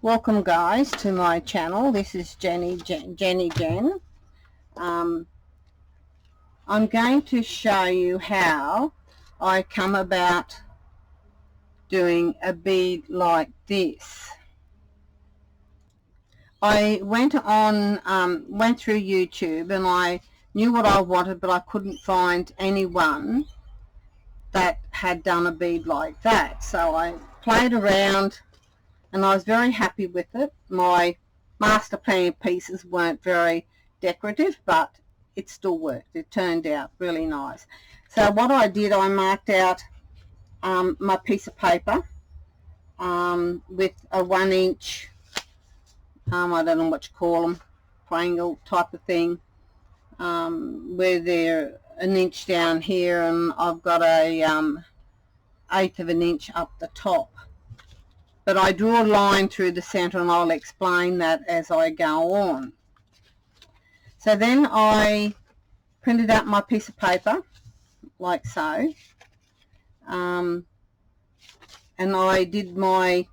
Welcome guys to my channel. This is Jenny Jen. I'm going to show you how I come about doing a bead like this. I went through YouTube and I knew what I wanted, but I couldn't find anyone that had done a bead like that. So I played around and I was very happy with it. My master plan pieces weren't very decorative, but it still worked. It turned out really nice. So what I did, I marked out my piece of paper with a 1 inch, I don't know what you call them, triangle type of thing, where they're 1 inch down here, and I've got a 1/8 of an inch up the top. But I drew a line through the center, and I'll explain that as I go on. So then I printed out my piece of paper like so, and I did my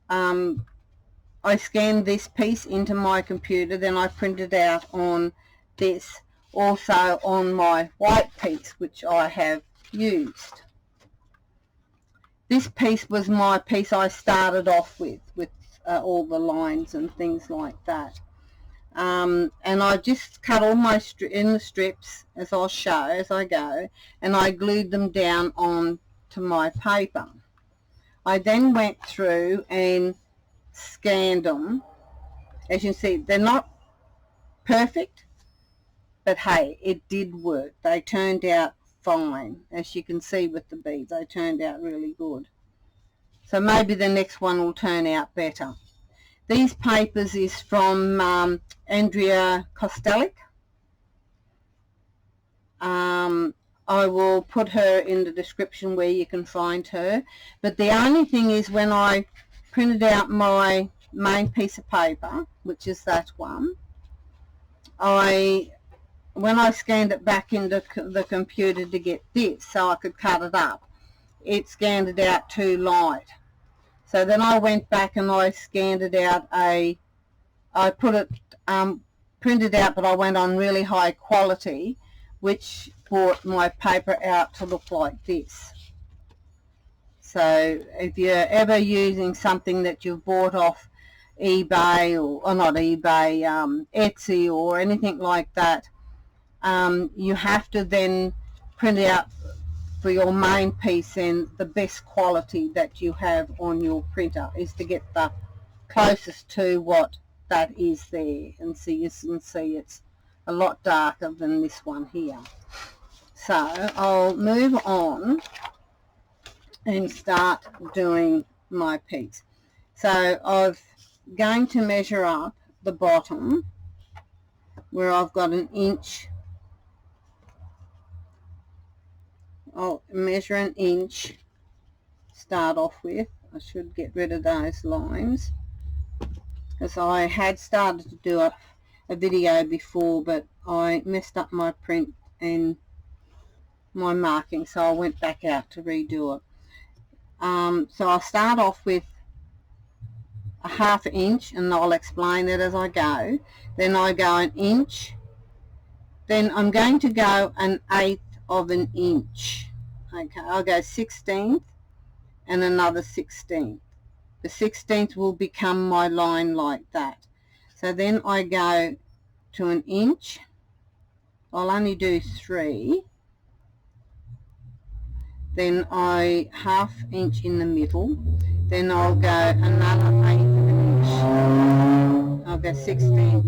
I scanned this piece into my computer, then I printed out on this, also on my white piece which I have used. This piece was my piece I started off with all the lines and things like that. And I just cut all my in the strips, as I'll show as I go, and I glued them down on to my paper. I then went through and scanned them. As you can see, they're not perfect, but hey, it did work. They turned out fine. As you can see with the beads, they turned out really good. So maybe the next one will turn out better. These papers is from Andrea Kostelic. I will put her in the description where you can find her. But the only thing is, when I printed out my main piece of paper, which is that one, when I scanned it back into the computer to get this so I could cut it up, it scanned it out too light. So then I went back and I scanned it out I put it printed out, but I went on really high quality, which brought my paper out to look like this. So if you're ever using something that you've bought off eBay, or not eBay, Etsy or anything like that, you have to then print out for your main piece, and the best quality that you have on your printer is to get the closest to what that is there. And so you can see it's a lot darker than this one here. So I'll move on and start doing my piece. So I'm going to measure up the bottom where I've got 1 inch. I'll measure 1 inch, start off with. I should get rid of those lines, because I had started to do a video before, but I messed up my print and my marking, so I went back out to redo it. So I'll start off with a 1/2 inch, and I'll explain it as I go. Then I go 1 inch, then I'm going to go 1/8 of an inch. Okay, I'll go 1/16 and another 1/16. The 1/16 will become my line like that. So then I go to 1 inch. I'll only do 3. Then I 1/2 inch in the middle. Then I'll go another 1/8 of an inch. I'll go 16,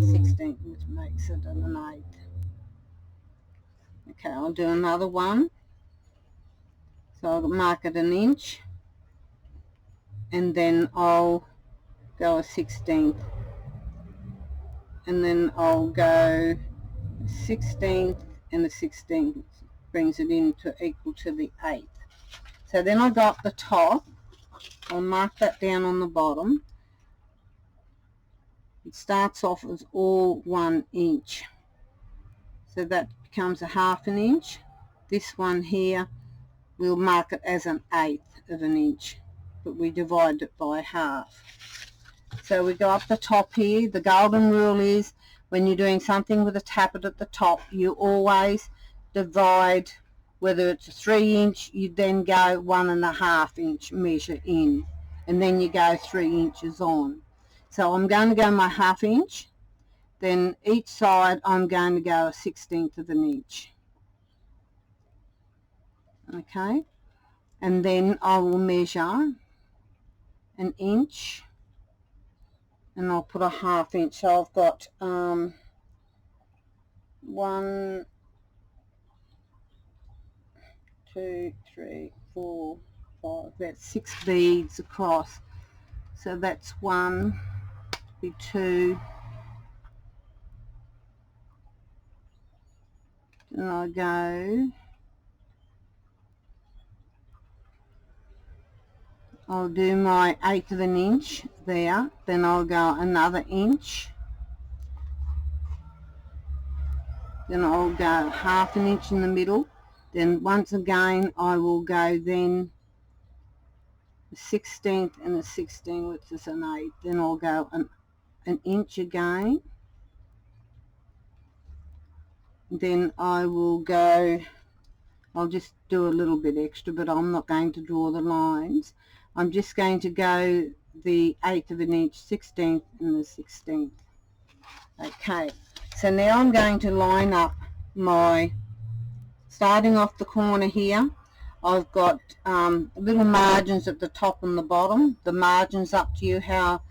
which makes it an 1/8. Okay, I'll do another one. So I'll mark it 1 inch, and then I'll go a 1/16, and then I'll go 1/16 and the 16 brings it into equal to the 1/8. So then I got the top. I'll mark that down on the bottom. It starts off as all 1 inch, so that becomes a 1/2 an inch. This one here, we'll mark it as 1/8 of an inch. but we divide it by half. So we go up the top here. The golden rule is when you're doing something with a tappet at the top, you always divide, whether it's a 3 inch, you then go 1.5 inch measure in, and then you go 3 inches on. So I'm going to go my 1/2 inch, then each side I'm going to go 1/16 of an inch. Okay, and then I will measure 1 inch, and I'll put a 1/2 inch. So I've got 1, 2, 3, 4, 5, that's 6 beads across. So that's 1, 2, and I go, I'll do my 1/8 of an inch there, then I'll go another inch, then I'll go 1/2 an inch in the middle, then once again I will go then a 1/16 and a 16, which is an 1/8, then I'll go an inch again, then I will go, I'll just do a little bit extra, but I'm not going to draw the lines. I'm just going to go the 1/8 of an inch, 16th and the 16th. Okay, so now I'm going to line up my, starting off the corner here, I've got little margins at the top and the bottom. The margin's up to you how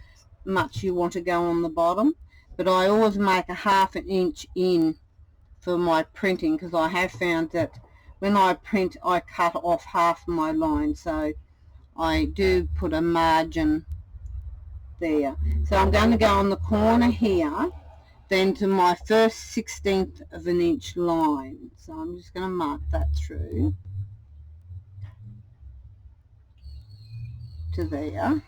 much you want to go on the bottom, but I always make a 1/2 inch in for my printing, because I have found that when I print I cut off half my line, so I do put a margin there. So I'm going to go on the corner here, then to my first 1/16 of an inch line. So I'm just going to mark that through to there,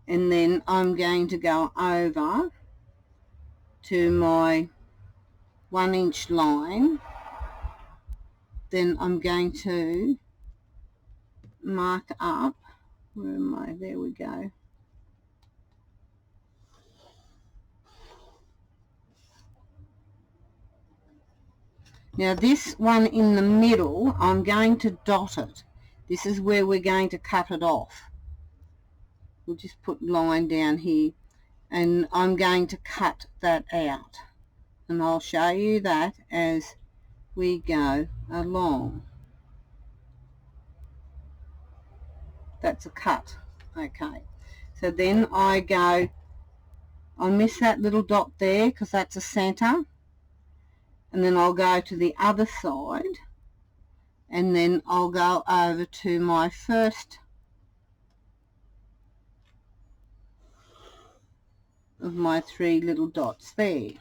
and then I'm going to go over to my 1 inch line, then I'm going to mark up, where am I, there we go, now this one in the middle I'm going to dot it. This is where we're going to cut it off. We'll just put line down here, and I'm going to cut that out, and I'll show you that as we go along. That's a cut. Okay, so then I go, I'll miss that little dot there because that's a center, and then I'll go to the other side, and then I'll go over to my first of my 3 little dots there.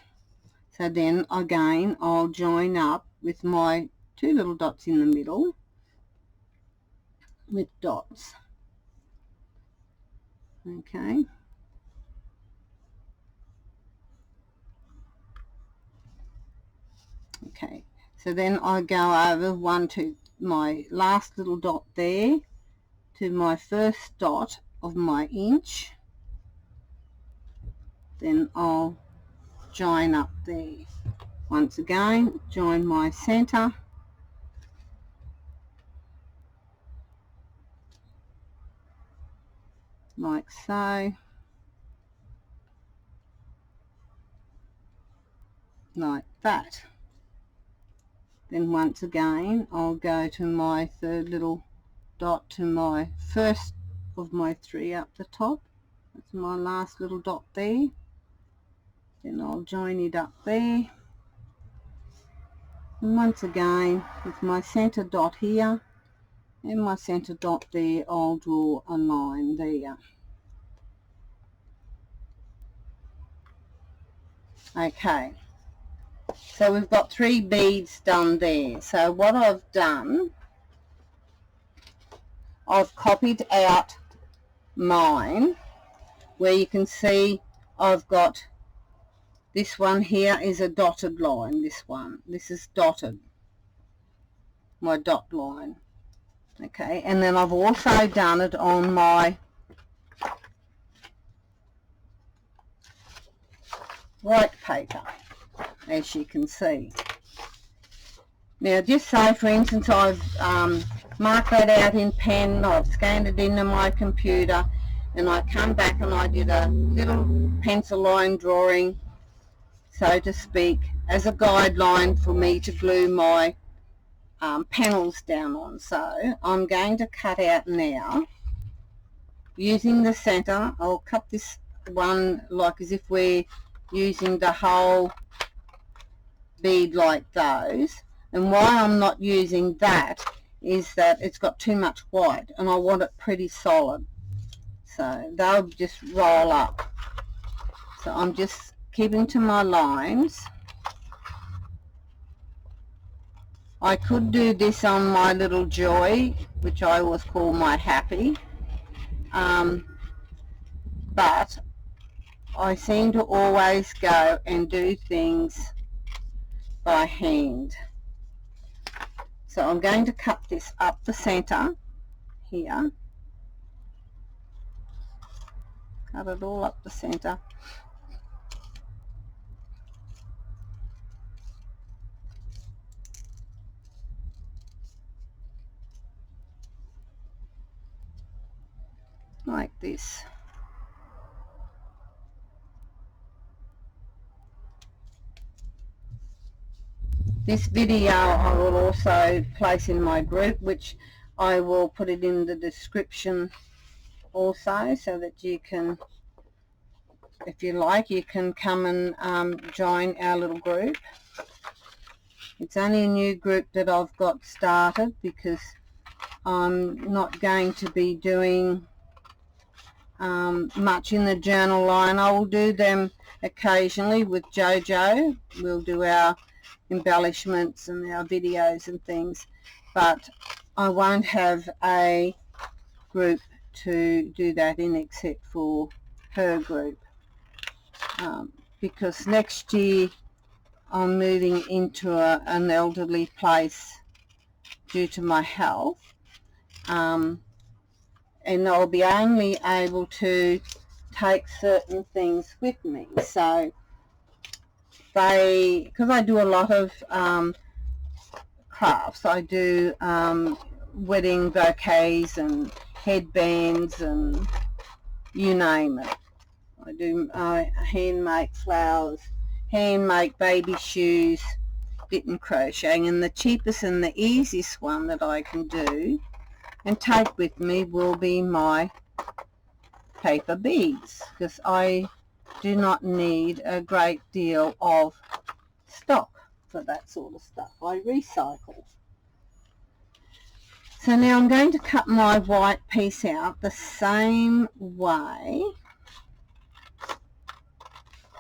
So then again I'll join up with my 2 little dots in the middle with dots. Okay, okay, so then I go over one to my last little dot there to my first dot of my inch, then I'll join up there. Once again, join my center, like so, like that. Then once again I'll go to my 3rd little dot to my first of my 3 up the top. That's my last little dot there. Then I'll join it up there, and once again with my center dot here and my center dot there, I'll draw a line there. Okay, so we've got 3 beads done there. So what I've done, I've copied out mine, where you can see I've got this one here is a dotted line. This is dotted, my dot line. Okay, and then I've also done it on my white paper, as you can see. Now, just say, for instance, I've marked that out in pen, I've scanned it into my computer, and I come back and I did a little pencil line drawing, so to speak, as a guideline for me to glue my panels down on. So I'm going to cut out now using the center. I'll cut this one like as if we're using the whole bead like those, and why I'm not using that is that it's got too much white and I want it pretty solid, so they'll just roll up. So I'm just keeping to my lines. I could do this on my little joy, which I always call my happy, but I seem to always go and do things by hand. So I'm going to cut this up the center here, cut it all up the center. Like this. This video I will also place in my group, which I will put it in the description also, so that you can, if you like, you can come and join our little group. It's only a new group that I've got started because I'm not going to be doing much in the journal line. I will do them occasionally with JoJo. We'll do our embellishments and our videos and things, but I won't have a group to do that in except for her group, because next year I'm moving into an elderly place due to my health, and I'll be only able to take certain things with me. So because I do a lot of crafts, I do wedding bouquets and headbands and you name it. I do hand-make flowers, hand-make baby shoes, knit and crocheting, and the cheapest and the easiest one that I can do and take with me will be my paper beads, because I do not need a great deal of stock for that sort of stuff. I recycle. So now I'm going to cut my white piece out the same way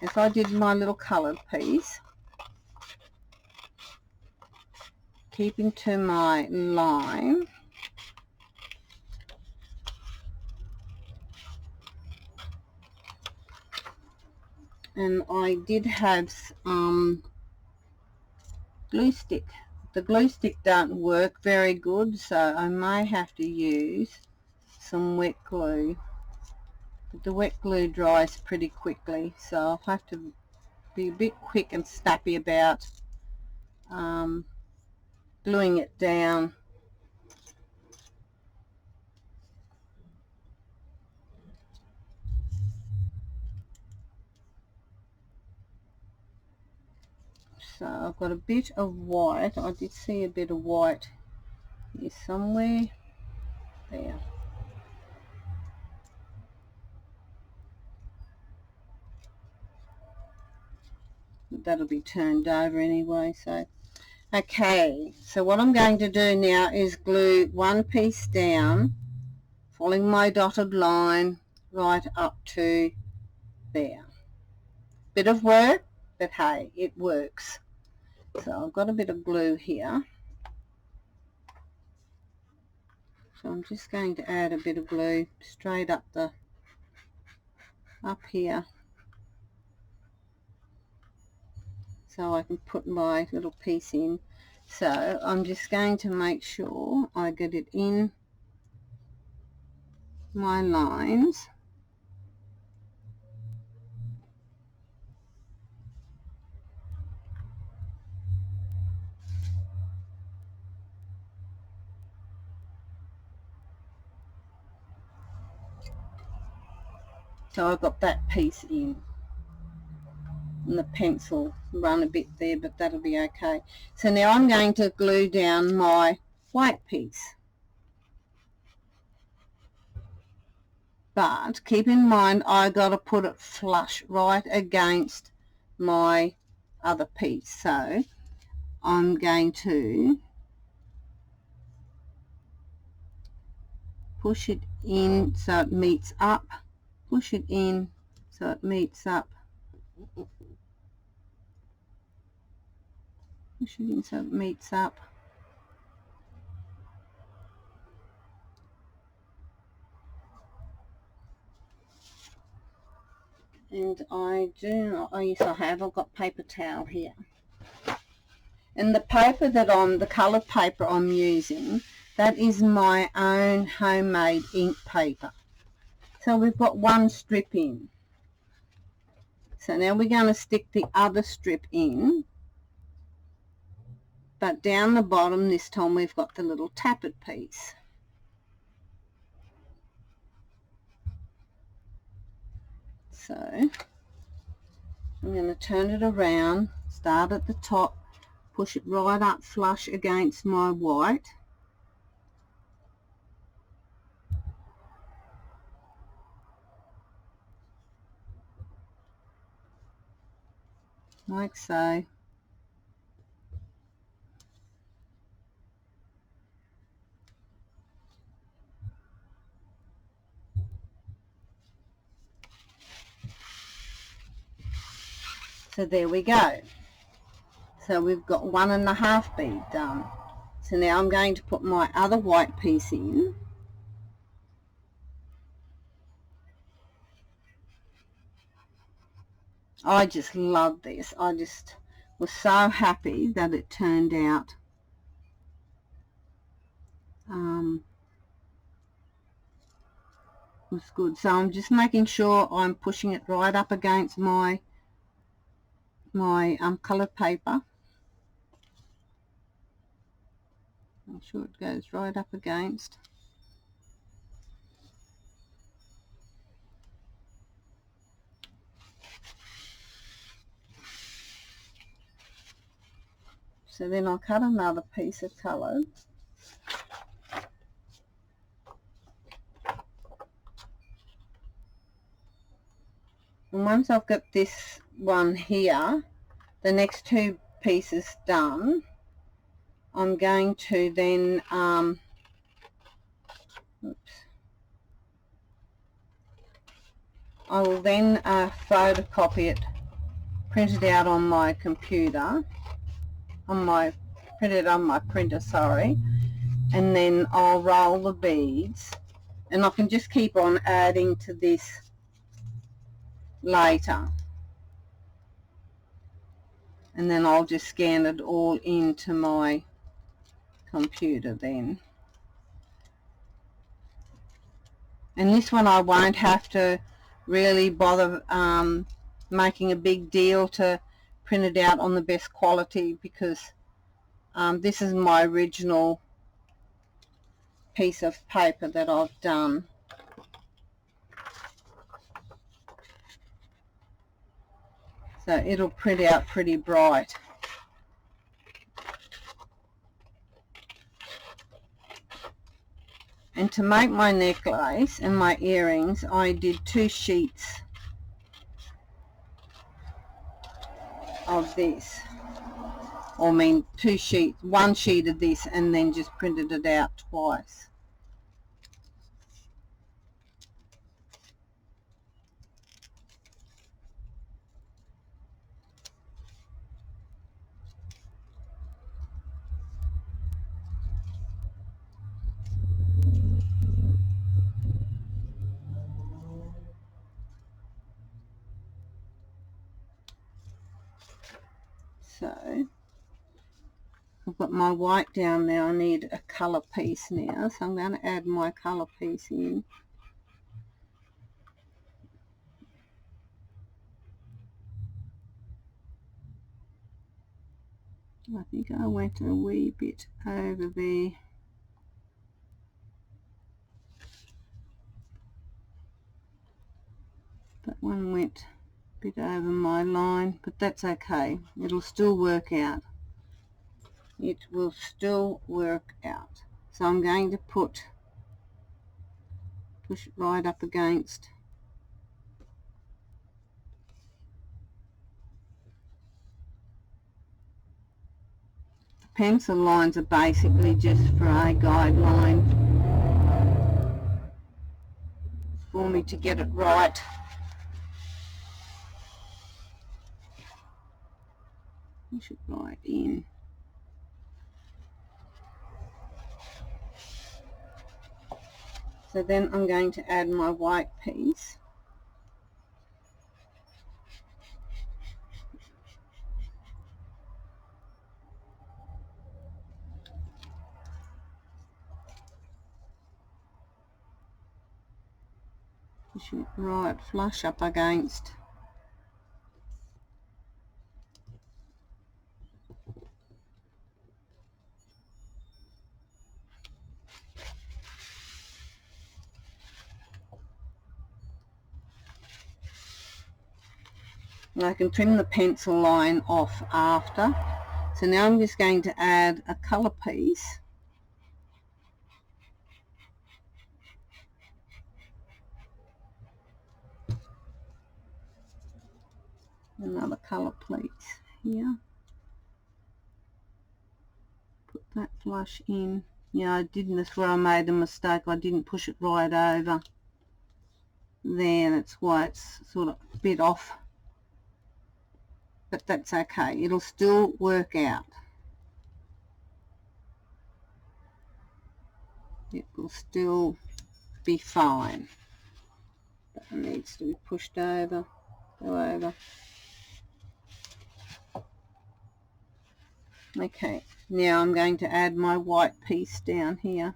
as I did my little coloured piece, keeping to my line. And I did have glue stick. The glue stick don't work very good, so I may have to use some wet glue. But the wet glue dries pretty quickly, so I'll have to be a bit quick and snappy about gluing it down. So I've got a bit of white. I did see a bit of white here somewhere. There. That'll be turned over anyway. So okay, so what I'm going to do now is glue one piece down, following my dotted line right up to there. Bit of work, but hey, it works. So I've got a bit of glue here, so I'm just going to add a bit of glue straight up here, so I can put my little piece in. So I'm just going to make sure I get it in my lines. So I've got that piece in, and the pencil run a bit there, but that'll be okay. So now I'm going to glue down my white piece. But keep in mind, I got to put it flush right against my other piece. So I'm going to push it in so it meets up, push it in so it meets up, push it in so it meets up, and yes I have, I've got paper towel here. And the paper that the coloured paper I'm using, that is my own homemade ink paper. So we've got one strip in. So now we're going to stick the other strip in, but down the bottom this time we've got the little tappet piece. So I'm going to turn it around, start at the top, push it right up flush against my white. Like so. So there we go. So we've got 1.5 bead done. So now I'm going to put my other white piece in. I just love this. I just was so happy that it turned out was good. So I'm just making sure I'm pushing it right up against my coloured paper. Make sure it goes right up against. So then I'll cut another piece of colour. And once I've got this one here, the next 2 pieces done, I'm going to then I will then photocopy it, print it out on my computer, print it on my printer, sorry, and then I'll roll the beads, and I can just keep on adding to this later, and then I'll just scan it all into my computer then. And this one I won't have to really bother making a big deal to print it out on the best quality, because this is my original piece of paper that I've done. So it'll print out pretty bright. And to make my necklace and my earrings, I did 2 sheets of this. Or I mean 2 sheets, 1 sheet of this, and then just printed it out twice. So I've got my white down there, I need a colour piece now, so I'm going to add my colour piece in. I think I went a wee bit over there. That one went a bit over my line, but that's okay. It'll still work out. It will still work out. So I'm going to push it right up against the pencil lines. Are basically just for a guideline for me to get it right. Push it right in. So then I'm going to add my white piece. Push it right flush up against and I can trim the pencil line off after. So now I'm just going to add a colour piece. Another colour piece here. Put that flush in. Yeah, I didn't, that's where I made a mistake. I didn't push it right over there. That's why it's sort of a bit off. But that's okay. It'll still work out. It will still be fine. That needs to be pushed over. Go over. Okay, now I'm going to add my white piece down here.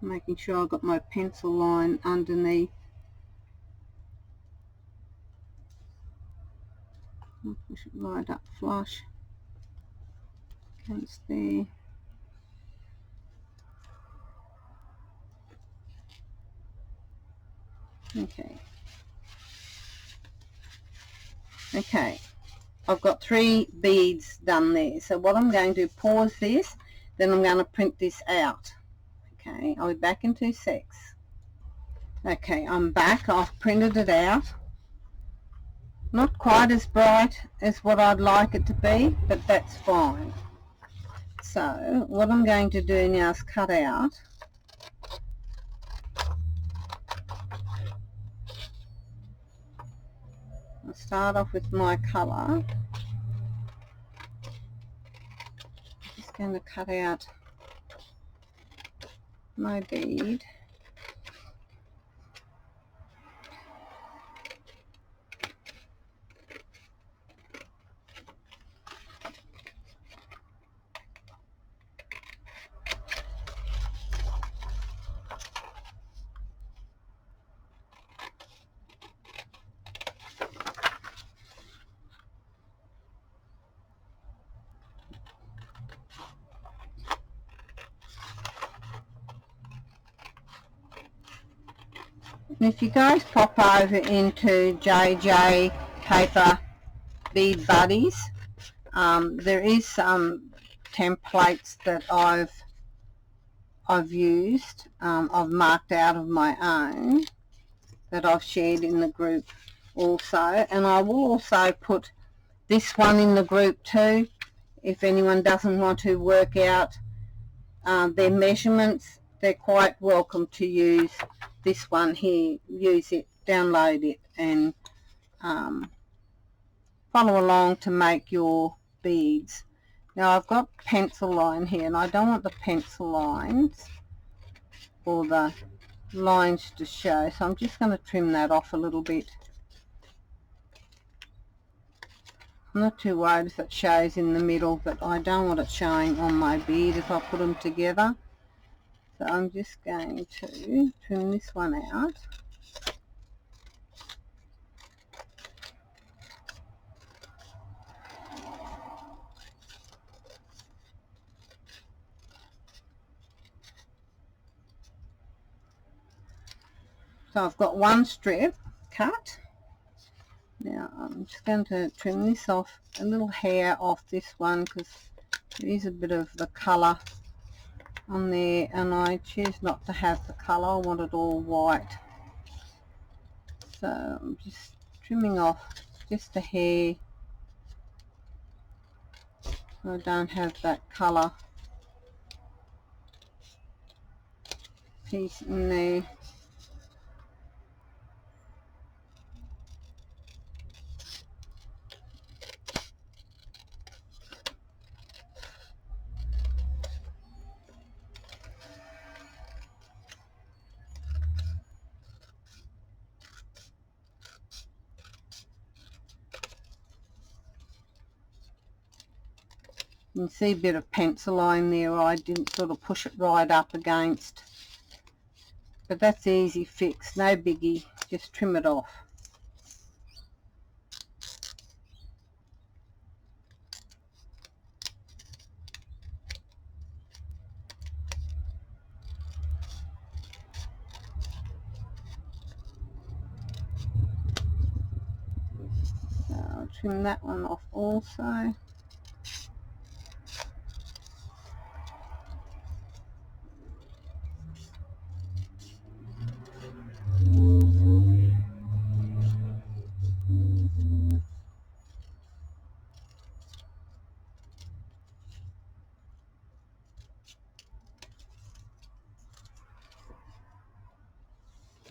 Making sure I've got my pencil line underneath. I'll push it right up flush against there. Okay, I've got 3 beads done there. So what I'm going to pause this, then I'm going to print this out. Okay, I'll be back in 2 secs. Okay, I'm back. I've printed it out. Not quite as bright as what I'd like it to be, but that's fine. So what I'm going to do now is cut out I'll start off with my colour. Just going to cut out my bead. And if you guys pop over into JJ Paper Bead Buddies, there is some templates that I've used, I've marked out of my own that I've shared in the group also, and I will also put this one in the group too if anyone doesn't want to work out their measurements. They're quite welcome to use this one here. Use it, download it, and follow along to make your beads. Now I've got pencil line here, and I don't want the pencil lines or the lines to show, so I'm just going to trim that off a little bit. I'm not too worried if it shows in the middle, but I don't want it showing on my bead if I put them together. So I'm just going to trim this one out. So I've got one strip cut. Now I'm just going to trim this off, a little hair off this one, because there is a bit of the colour on there, and I choose not to have the colour. I want it all white. So I'm just trimming off just a hair so I don't have that colour piece in there. You can see a bit of pencil line there. I didn't sort of push it right up against, but that's easy fix, no biggie, just trim it off. So I'll trim that one off also.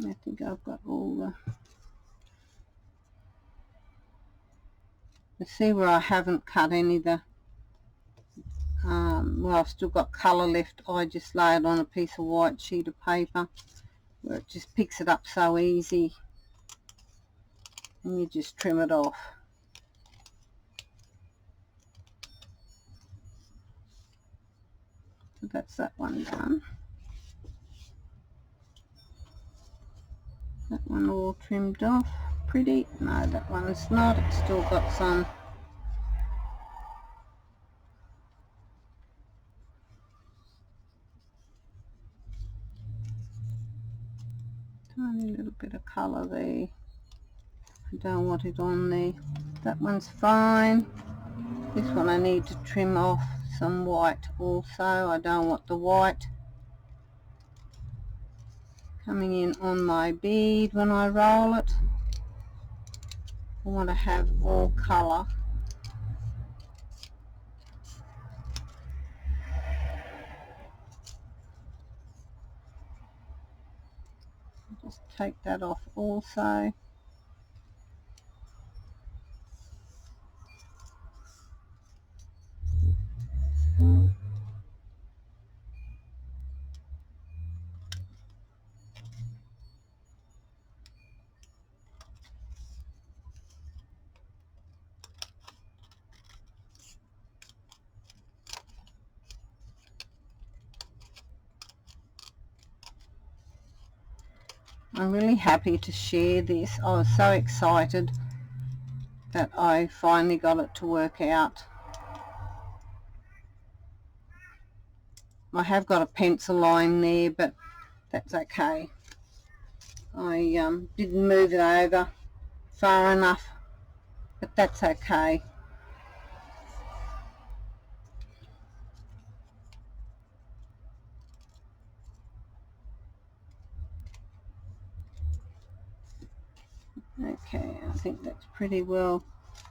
I think I've got all the... You see where I haven't cut any of the... well, I've still got colour left. I just lay it on a piece of white sheet of paper where it just picks it up so easy, and you just trim it off. So that's that one done. That one all trimmed off. Pretty. No, that one's not. It's still got some tiny little bit of colour there. I don't want it on there. That one's fine. This one I need to trim off some white also. I don't want the white coming in on my bead when I roll it. I want to have all colour. Just take that off also. I'm really happy to share this. I was so excited that I finally got it to work out. I have got a pencil line there, but that's okay. I didn't move it over far enough, but that's okay. Okay, I think that's pretty well.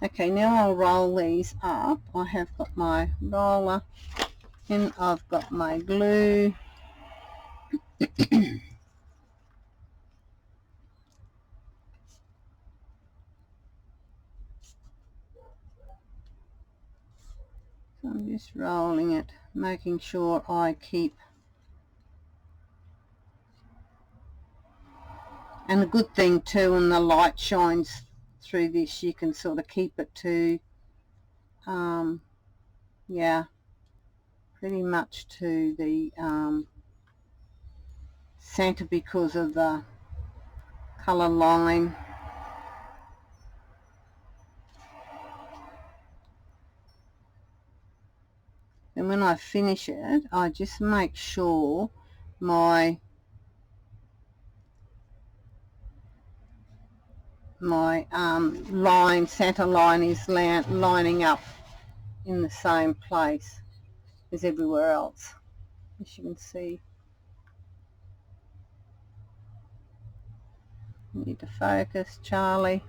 Okay, now I'll roll these up. I have got my roller and I've got my glue. So I'm just rolling it, making sure I keep. And the good thing too, when the light shines through this, you can sort of keep it to yeah, pretty much to the center because of the color line. And when I finish it, I just make sure my line, center line, is lining up in the same place as everywhere else, as you can see. You need to focus, Charlie.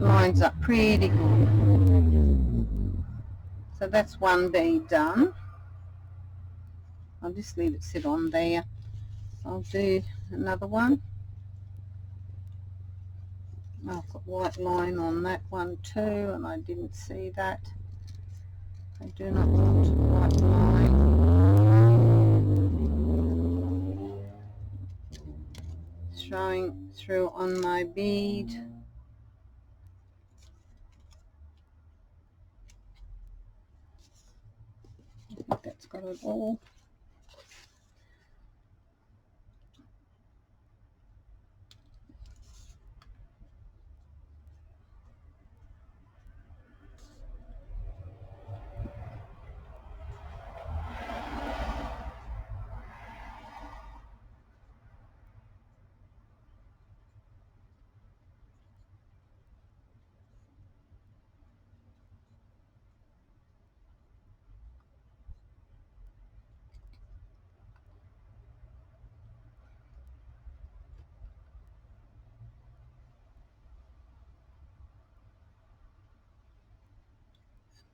Lines up pretty good. So that's one bead done. I'll just leave it sit on there. I'll do another one. I'll put white line on that one too, and I didn't see that. I do not want white line. Showing through on my bead. I think that's got it all.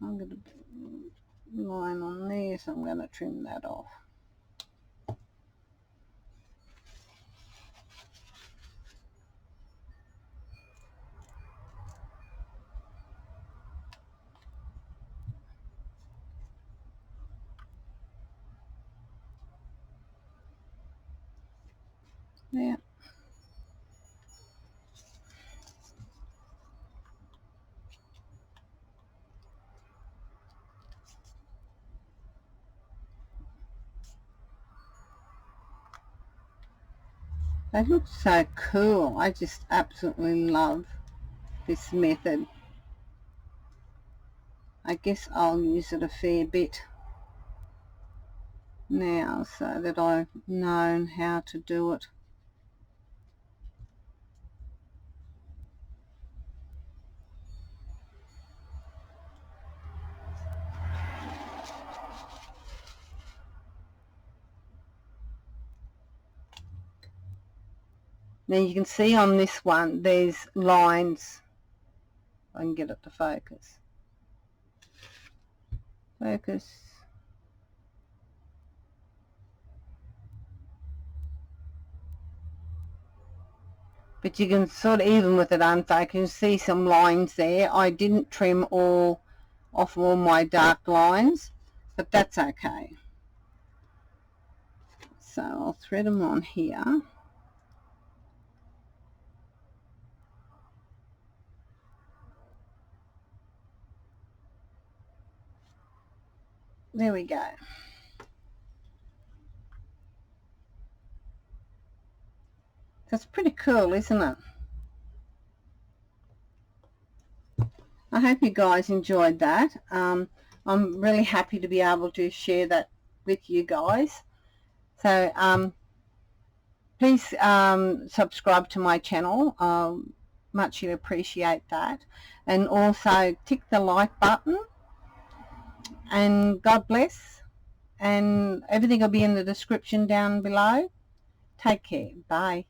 I'm going to line on there, so I'm going to trim that off. Yeah. They look so cool. I just absolutely love this method. I guess I'll use it a fair bit now so that I've known how to do it. Now you can see on this one there's lines. I can get it to focus. Focus. But you can sort of, even with it unfocused, you can see some lines there. I didn't trim off all my dark lines, but that's okay. So I'll thread them on here. There we go. That's pretty cool, isn't it? I hope you guys enjoyed that. I'm really happy to be able to share that with you guys. So please subscribe to my channel. Much appreciate that. And also tick the like button. And God bless. And everything will be in the description down below. Take care. Bye.